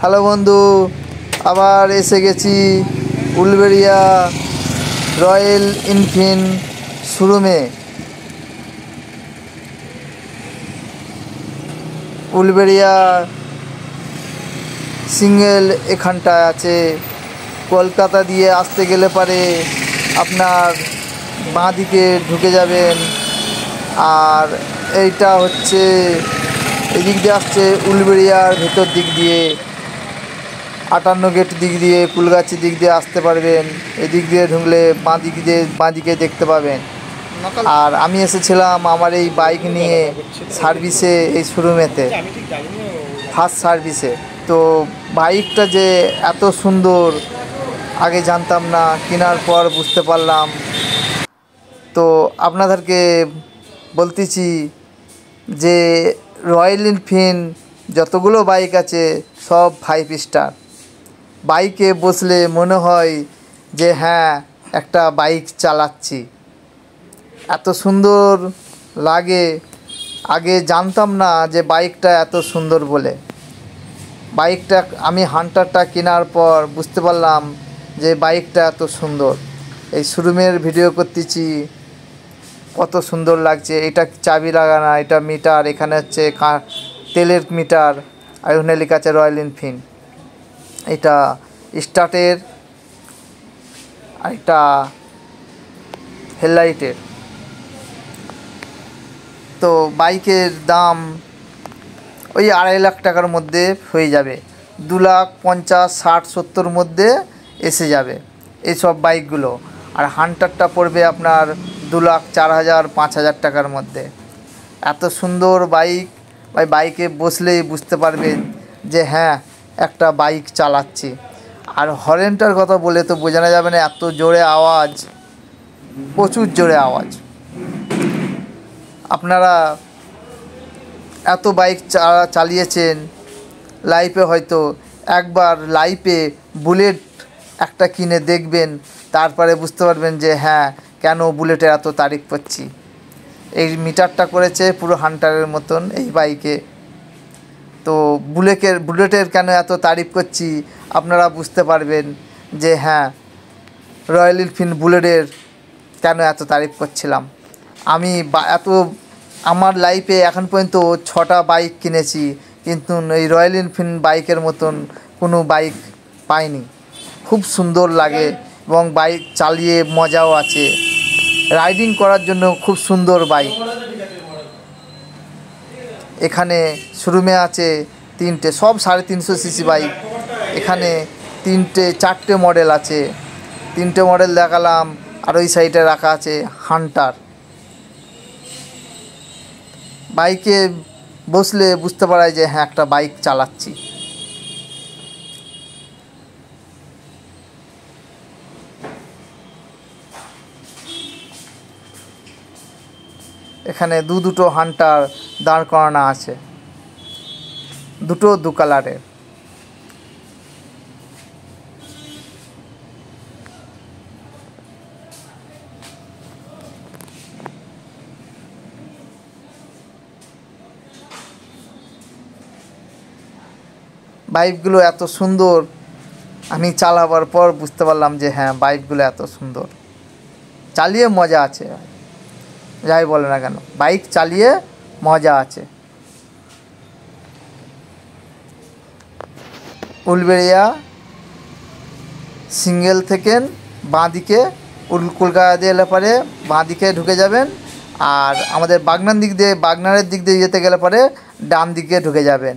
Hello বন্ধু, আবার এসে গেছি উলবেড়িয়া রয়্যাল এনফিল্ড শোরুমে। উলবেড়িয়া সিঙ্গেল এখানটায় আছে। কলকাতা দিয়ে আসতে গেলে পারে আপনার বাঁ দিকে ঢুকে যাবেন। আর এইটা হচ্ছে এদিক দিয়ে আসছে উলবেড়িয়ার ভেতর দিক দিয়ে 58 গেট দিক দিয়ে কুলগাছি দিক দিয়ে আসতে পারবেন। এদিক দিয়ে ঢুকলে বাঁ দিকে দেখতে পাবেন। আর আমি এসেছিলাম আমার এই বাইক নিয়ে সার্ভিসে, এই শোরুমেতে ফার্স্ট সার্ভিসে। তো বাইকটা যে এত সুন্দর আগে জানতাম না, কেনার পর বুঝতে পারলাম। তো আপনাদেরকে বলতেছি যে রয়্যাল এনফিল্ড যতগুলো বাইক আছে সব 5 স্টার। বাইকে বসলে মনে হয় যে হ্যাঁ একটা বাইক চালাচ্ছি, এত সুন্দর লাগে। আগে জানতাম না যে বাইকটা এত সুন্দর বলে। বাইকটা আমি হান্টারটা কেনার পর বুঝতে পারলাম যে বাইকটা এত সুন্দর। এই শোরুমের ভিডিও করতেছি, কত সুন্দর লাগছে। এটা চাবি লাগানো, এটা মিটার, এখানে হচ্ছে তেলের মিটার, আর ওখানে লেখা আছে রয়্যাল এনফিল্ড। এটা স্টার্টের, আর এটা হেডলাইটের। তো বাইকের দাম ওই 2.5 লাখ টাকার মধ্যে হয়ে যাবে। 2,50,000, 60, 70 মধ্যে এসে যাবে এইসব বাইকগুলো। আর হান্টারটা পড়বে আপনার 2,04,000, 5,000 টাকার মধ্যে। এত সুন্দর বাইক, বাইকে বসলেই বুঝতে পারবেন যে হ্যাঁ একটা বাইক চালাচ্ছি। আর হর্নটার কথা বলে তো বোঝানো যাবে না, এত জোরে আওয়াজ, প্রচুর জোরে আওয়াজ। আপনারা এত বাইক চালিয়েছেন লাইফে, হয়তো একবার লাইফে বুলেট একটা কিনে দেখবেন, তারপরে বুঝতে পারবেন যে হ্যাঁ কেন বুলেটের এত তারিফ করছি। এই মিটারটা করেছে পুরো হান্টারের মতন এই বাইকে। তো বুলেটের কেন এত তারিফ করছি আপনারা বুঝতে পারবেন যে হ্যাঁ রয়্যাল এনফিল্ড বুলেটের কেন এত তারিফ করছিলাম। আমি আমার লাইফে এখন পর্যন্ত 6টা বাইক কিনেছি, কিন্তু এই রয়্যাল এনফিল্ড বাইকের মতন কোনো বাইক পাইনি। খুব সুন্দর লাগে এবং বাইক চালিয়ে মজাও আছে, রাইডিং করার জন্য খুব সুন্দর বাইক। এখানে শোরুমে আছে 3টে, সব 350 সিসি বাইক। এখানে 4টে মডেল আছে, 3টে মডেল দেখালাম। আর ওই সাইডে রাখা আছে হান্টার। বাইকে বসলে বুঝতে পারা যায় যে হ্যাঁ একটা বাইক চালাচ্ছি। এখানে দুটো হান্টার দাঁড় করানো আছে, দুটো দু কালারের। বাইকগুলো এত সুন্দর, আমি চালাবার পর বুঝতে পারলাম যে হ্যাঁ বাইকগুলো এত সুন্দর, চালিয়ে মজা আছে। যাই বলে না কেন, বাইক চালিয়ে মজা আছে। উলবেড়িয়া সিঙ্গেল থেকে বাঁ দিকে কলকাতা দিয়ে এলে পরে বাঁ দিকে ঢুকে যাবেন। আর আমাদের বাগনানের দিক দিয়ে যেতে গেলে পরে ডান দিকে ঢুকে যাবেন।